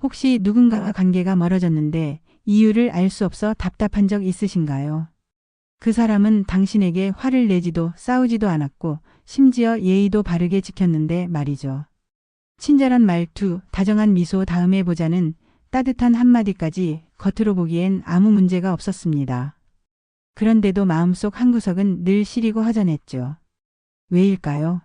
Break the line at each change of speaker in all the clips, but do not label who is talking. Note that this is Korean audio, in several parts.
혹시 누군가와 관계가 멀어졌는데 이유를 알 수 없어 답답한 적 있으신가요? 그 사람은 당신에게 화를 내지도 싸우지도 않았고 심지어 예의도 바르게 지켰는데 말이죠. 친절한 말투, 다정한 미소 다음에 보자는 따뜻한 한마디까지 겉으로 보기엔 아무 문제가 없었습니다. 그런데도 마음속 한구석은 늘 시리고 허전했죠. 왜일까요?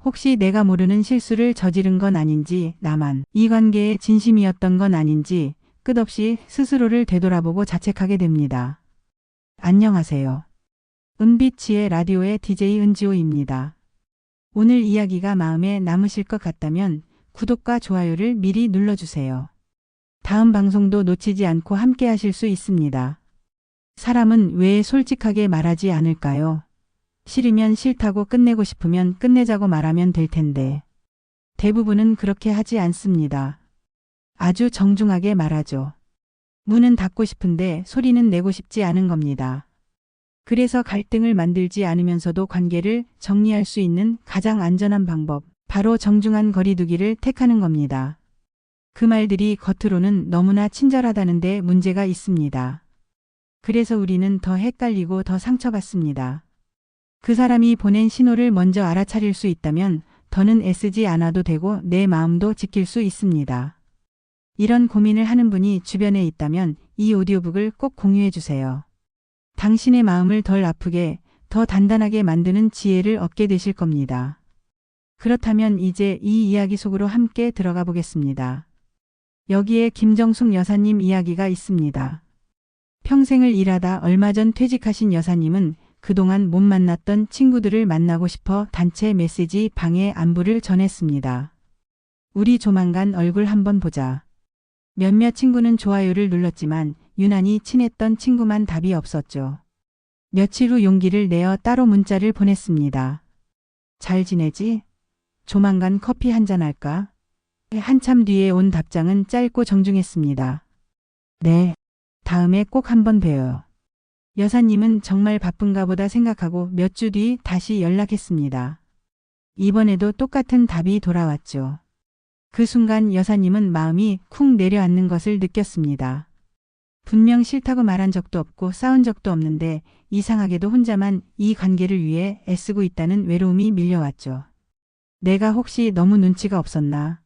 혹시 내가 모르는 실수를 저지른 건 아닌지, 나만 이 관계에 진심이었던 건 아닌지 끝없이 스스로를 되돌아보고 자책하게 됩니다. 안녕하세요. 은빛이의 라디오의 DJ 은지호입니다. 오늘 이야기가 마음에 남으실 것 같다면 구독과 좋아요를 미리 눌러주세요. 다음 방송도 놓치지 않고 함께 하실 수 있습니다. 사람은 왜 솔직하게 말하지 않을까요? 싫으면 싫다고 끝내고 싶으면 끝내자고 말하면 될 텐데. 대부분은 그렇게 하지 않습니다. 아주 정중하게 말하죠. 문은 닫고 싶은데 소리는 내고 싶지 않은 겁니다. 그래서 갈등을 만들지 않으면서도 관계를 정리할 수 있는 가장 안전한 방법, 바로 정중한 거리두기를 택하는 겁니다. 그 말들이 겉으로는 너무나 친절하다는데 문제가 있습니다. 그래서 우리는 더 헷갈리고 더 상처받습니다. 그 사람이 보낸 신호를 먼저 알아차릴 수 있다면 더는 애쓰지 않아도 되고 내 마음도 지킬 수 있습니다. 이런 고민을 하는 분이 주변에 있다면 이 오디오북을 꼭 공유해 주세요. 당신의 마음을 덜 아프게, 더 단단하게 만드는 지혜를 얻게 되실 겁니다. 그렇다면 이제 이 이야기 속으로 함께 들어가 보겠습니다. 여기에 김정숙 여사님 이야기가 있습니다. 평생을 일하다 얼마 전 퇴직하신 여사님은 그동안 못 만났던 친구들을 만나고 싶어 단체 메시지 방에 안부를 전했습니다. 우리 조만간 얼굴 한번 보자. 몇몇 친구는 좋아요를 눌렀지만 유난히 친했던 친구만 답이 없었죠. 며칠 후 용기를 내어 따로 문자를 보냈습니다. 잘 지내지? 조만간 커피 한잔 할까? 한참 뒤에 온 답장은 짧고 정중했습니다. 네. 다음에 꼭 한번 봬요. 여사님은 정말 바쁜가 보다 생각하고 몇 주 뒤 다시 연락했습니다. 이번에도 똑같은 답이 돌아왔죠. 그 순간 여사님은 마음이 쿵 내려앉는 것을 느꼈습니다. 분명 싫다고 말한 적도 없고 싸운 적도 없는데 이상하게도 혼자만 이 관계를 위해 애쓰고 있다는 외로움이 밀려왔죠. 내가 혹시 너무 눈치가 없었나?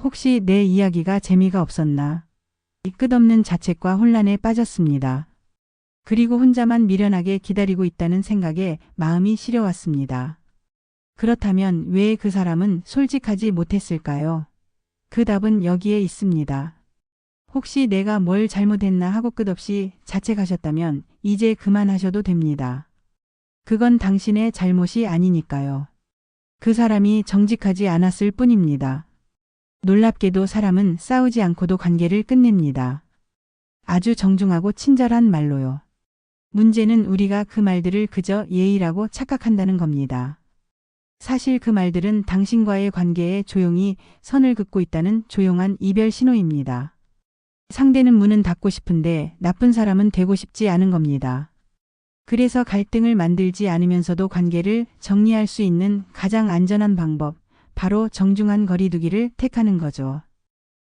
혹시 내 이야기가 재미가 없었나? 이 끝없는 자책과 혼란에 빠졌습니다. 그리고 혼자만 미련하게 기다리고 있다는 생각에 마음이 시려왔습니다. 그렇다면 왜 그 사람은 솔직하지 못했을까요? 그 답은 여기에 있습니다. 혹시 내가 뭘 잘못했나 하고 끝없이 자책하셨다면 이제 그만하셔도 됩니다. 그건 당신의 잘못이 아니니까요. 그 사람이 정직하지 않았을 뿐입니다. 놀랍게도 사람은 싸우지 않고도 관계를 끝냅니다. 아주 정중하고 친절한 말로요. 문제는 우리가 그 말들을 그저 예의라고 착각한다는 겁니다. 사실 그 말들은 당신과의 관계에 조용히 선을 긋고 있다는 조용한 이별 신호입니다. 상대는 문은 닫고 싶은데 나쁜 사람은 되고 싶지 않은 겁니다. 그래서 갈등을 만들지 않으면서도 관계를 정리할 수 있는 가장 안전한 방법, 바로 정중한 거리두기를 택하는 거죠.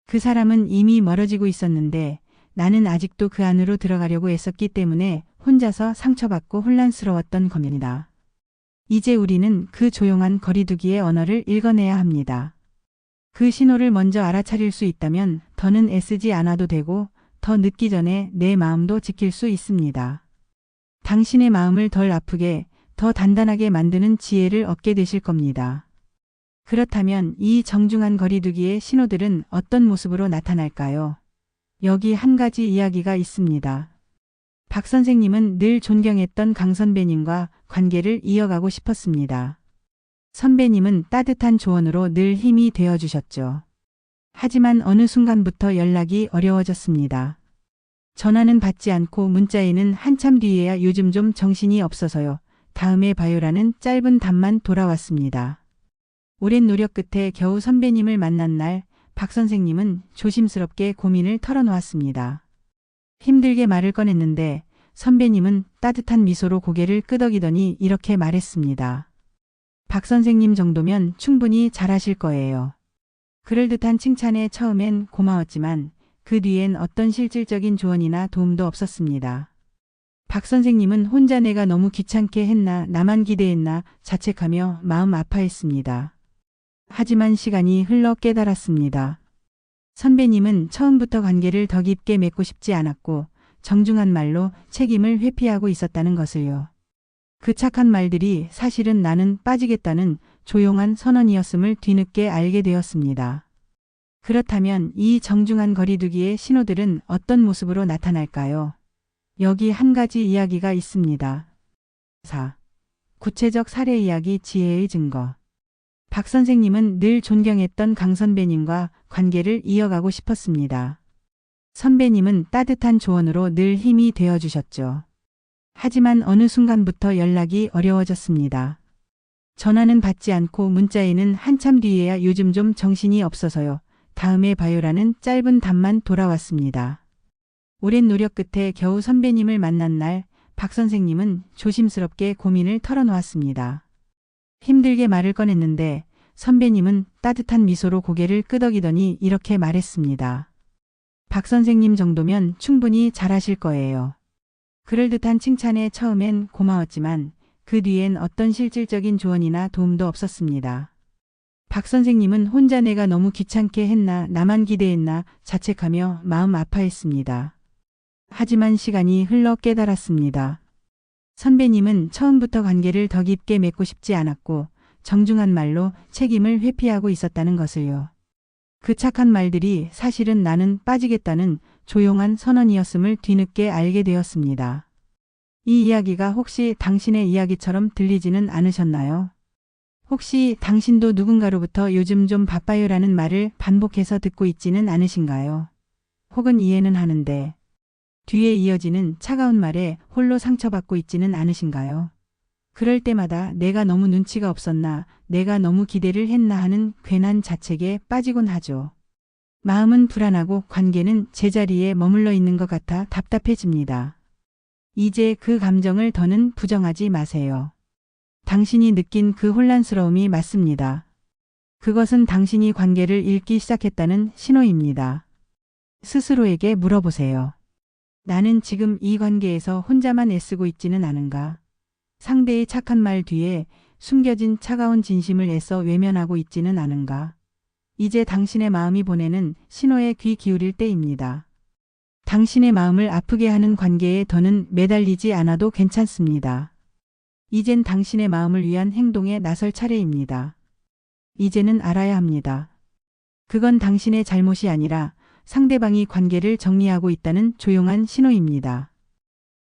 그 사람은 이미 멀어지고 있었는데 나는 아직도 그 안으로 들어가려고 애썼기 때문에 혼자서 상처받고 혼란스러웠던 겁니다. 이제 우리는 그 조용한 거리두기의 언어를 읽어내야 합니다. 그 신호를 먼저 알아차릴 수 있다면 더는 애쓰지 않아도 되고 더 늦기 전에 내 마음도 지킬 수 있습니다. 당신의 마음을 덜 아프게, 더 단단하게 만드는 지혜를 얻게 되실 겁니다. 그렇다면 이 정중한 거리두기의 신호들은 어떤 모습으로 나타날까요? 여기 한 가지 이야기가 있습니다. 박 선생님은 늘 존경했던 강 선배님과 관계를 이어가고 싶었습니다. 선배님은 따뜻한 조언으로 늘 힘이 되어주셨죠. 하지만 어느 순간부터 연락이 어려워졌습니다. 전화는 받지 않고 문자에는 한참 뒤에야 요즘 좀 정신이 없어서요. 다음에 봐요라는 짧은 답만 돌아왔습니다. 오랜 노력 끝에 겨우 선배님을 만난 날 박 선생님은 조심스럽게 고민을 털어놓았습니다. 힘들게 말을 꺼냈는데 선배님은 따뜻한 미소로 고개를 끄덕이더니 이렇게 말했습니다. 박 선생님 정도면 충분히 잘하실 거예요. 그럴듯한 칭찬에 처음엔 고마웠지만 그 뒤엔 어떤 실질적인 조언이나 도움도 없었습니다. 박 선생님은 혼자 내가 너무 귀찮게 했나, 나만 기대했나 자책하며 마음 아파했습니다. 하지만 시간이 흘러 깨달았습니다. 선배님은 처음부터 관계를 더 깊게 맺고 싶지 않았고 정중한 말로 책임을 회피하고 있었다는 것을요. 그 착한 말들이 사실은 나는 빠지겠다는 조용한 선언이었음을 뒤늦게 알게 되었습니다. 그렇다면 이 정중한 거리두기의 신호들은 어떤 모습으로 나타날까요? 여기 한 가지 이야기가 있습니다. 4. 구체적 사례 이야기 지혜의 증거. 박 선생님은 늘 존경했던 강 선배님과 관계를 이어가고 싶었습니다. 선배님은 따뜻한 조언으로 늘 힘이 되어주셨죠. 하지만 어느 순간부터 연락이 어려워졌습니다. 전화는 받지 않고 문자에는 한참 뒤에야 요즘 좀 정신이 없어서요. 다음에 봐요라는 짧은 답만 돌아왔습니다. 오랜 노력 끝에 겨우 선배님을 만난 날, 박 선생님은 조심스럽게 고민을 털어놓았습니다. 힘들게 말을 꺼냈는데 선배님은 따뜻한 미소로 고개를 끄덕이더니 이렇게 말했습니다. 박 선생님 정도면 충분히 잘하실 거예요. 그럴듯한 칭찬에 처음엔 고마웠지만 그 뒤엔 어떤 실질적인 조언이나 도움도 없었습니다. 박 선생님은 혼자 내가 너무 귀찮게 했나, 나만 기대했나 자책하며 마음 아파했습니다. 하지만 시간이 흘러 깨달았습니다. 선배님은 처음부터 관계를 더 깊게 맺고 싶지 않았고 정중한 말로 책임을 회피하고 있었다는 것을요. 그 착한 말들이 사실은 나는 빠지겠다는 조용한 선언이었음을 뒤늦게 알게 되었습니다. 이 이야기가 혹시 당신의 이야기처럼 들리지는 않으셨나요? 혹시 당신도 누군가로부터 요즘 좀 바빠요라는 말을 반복해서 듣고 있지는 않으신가요? 혹은 이해는 하는데 뒤에 이어지는 차가운 말에 홀로 상처받고 있지는 않으신가요? 그럴 때마다 내가 너무 눈치가 없었나, 내가 너무 기대를 했나 하는 괜한 자책에 빠지곤 하죠. 마음은 불안하고 관계는 제자리에 머물러 있는 것 같아 답답해집니다. 이제 그 감정을 더는 부정하지 마세요. 당신이 느낀 그 혼란스러움이 맞습니다. 그것은 당신이 관계를 잃기 시작했다는 신호입니다. 스스로에게 물어보세요. 나는 지금 이 관계에서 혼자만 애쓰고 있지는 않은가? 상대의 착한 말 뒤에 숨겨진 차가운 진심을 애써 외면하고 있지는 않은가? 이제 당신의 마음이 보내는 신호에 귀 기울일 때입니다. 당신의 마음을 아프게 하는 관계에 더는 매달리지 않아도 괜찮습니다. 이젠 당신의 마음을 위한 행동에 나설 차례입니다. 이제는 알아야 합니다. 그건 당신의 잘못이 아니라 상대방이 관계를 정리하고 있다는 조용한 신호입니다.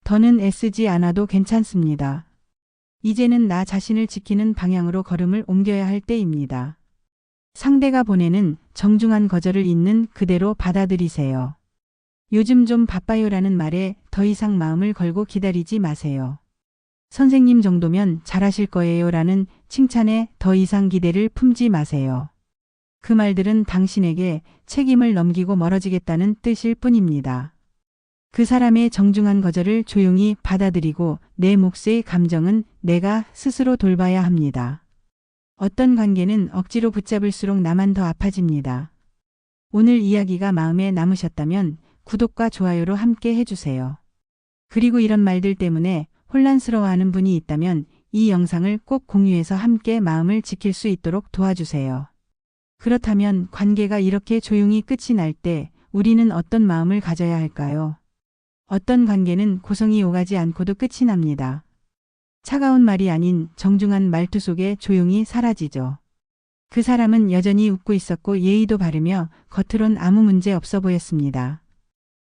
더는 애쓰지 않아도 괜찮습니다. 이제는 나 자신을 지키는 방향으로 걸음을 옮겨야 할 때입니다. 상대가 보내는 정중한 거절을 있는 그대로 받아들이세요. 요즘 좀 바빠요라는 말에 더 이상 마음을 걸고 기다리지 마세요. 선생님 정도면 잘하실 거예요라는 칭찬에 더 이상 기대를 품지 마세요. 그 말들은 당신에게 책임을 넘기고 멀어지겠다는 뜻일 뿐입니다. 그 사람의 정중한 거절을 조용히 받아들이고 내 몫의 감정은 내가 스스로 돌봐야 합니다. 어떤 관계는 억지로 붙잡을수록 나만 더 아파집니다. 오늘 이야기가 마음에 남으셨다면 구독과 좋아요로 함께 해주세요. 그리고 이런 말들 때문에 혼란스러워하는 분이 있다면 이 영상을 꼭 공유해서 함께 마음을 지킬 수 있도록 도와주세요. 그렇다면 관계가 이렇게 조용히 끝이 날 때 우리는 어떤 마음을 가져야 할까요? 어떤 관계는 고성이 오가지 않고도 끝이 납니다. 차가운 말이 아닌 정중한 말투 속에 조용히 사라지죠. 그 사람은 여전히 웃고 있었고 예의도 바르며 겉으론 아무 문제 없어 보였습니다.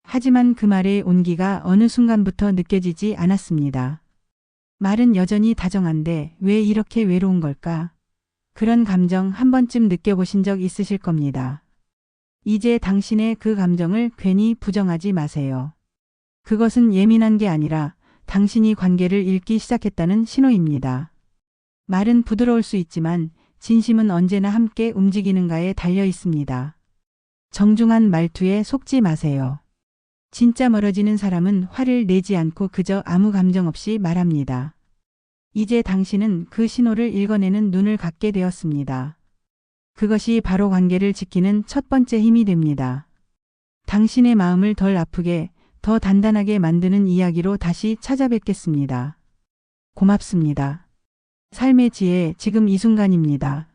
하지만 그 말의 온기가 어느 순간부터 느껴지지 않았습니다. 말은 여전히 다정한데 왜 이렇게 외로운 걸까? 그런 감정 한 번쯤 느껴보신 적 있으실 겁니다. 이제 당신의 그 감정을 괜히 부정하지 마세요. 그것은 예민한 게 아니라 당신이 관계를 잃기 시작했다는 신호입니다. 말은 부드러울 수 있지만 진심은 언제나 함께 움직이는가에 달려 있습니다. 정중한 말투에 속지 마세요. 진짜 멀어지는 사람은 화를 내지 않고 그저 아무 감정 없이 말합니다. 이제 당신은 그 신호를 읽어내는 눈을 갖게 되었습니다. 그것이 바로 관계를 지키는 첫 번째 힘이 됩니다. 당신의 마음을 덜 아프게, 더 단단하게 만드는 이야기로 다시 찾아뵙겠습니다. 고맙습니다. 삶의 지혜, 지금 이 순간입니다.